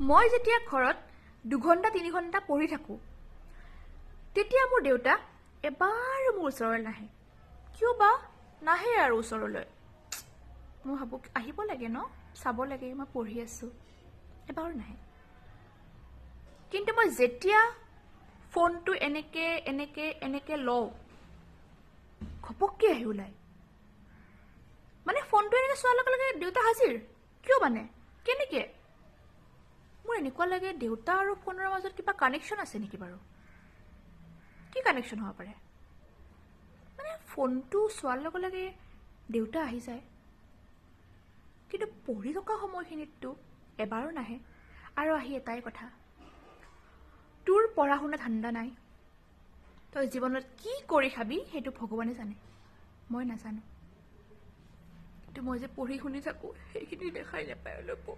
মই যেতিয়া ঘৰত 2 ঘণ্টা 3 ঘণ্টা পঢ়ি থাকোঁ তেতিয়া মোৰ দেউতা এবাৰো মোৰ ওচৰলৈ নাহে কিয় বা নাহে আৰু ওচৰলৈ মই ভাবোঁ আহিব লাগে ন চাব লাগে মই পঢ়ি আছোঁ এবাৰো নাহে কিন্তু মই যেতিয়া ফোনটো এনেকে লওঁ ঘপককৈ আহি ওলায় মানে ফোনটো এনেকৈ চোৱাৰ লগে লগে দেউতা হাজিৰ কিয় মানে কেনেকৈ মোৰ এনেকুৱা লাগে দেউতা আৰু ফোনৰ মাজত কিবা কানেকশ্যন আছে নেকি বাৰু কি কানেকশ্যন হ'ব পাৰে মানে ফোনটো চোৱাৰ লগে লগে দেউতা আহি যায় কিন্তু পঢ়ি থকা সময়খিনিততো এবাৰো নাহে আৰু আহি এটাই কথা তোৰ পঢ়া শুনা ধান্দা নাই তই জীৱনত কি কৰি খাবি সেইটো ভগৱানে জানে মই নাজানো কিন্তু মই যে পঢ়ি শুনি থাকোঁ সেইখিনি দেখাই নাপায় অলপো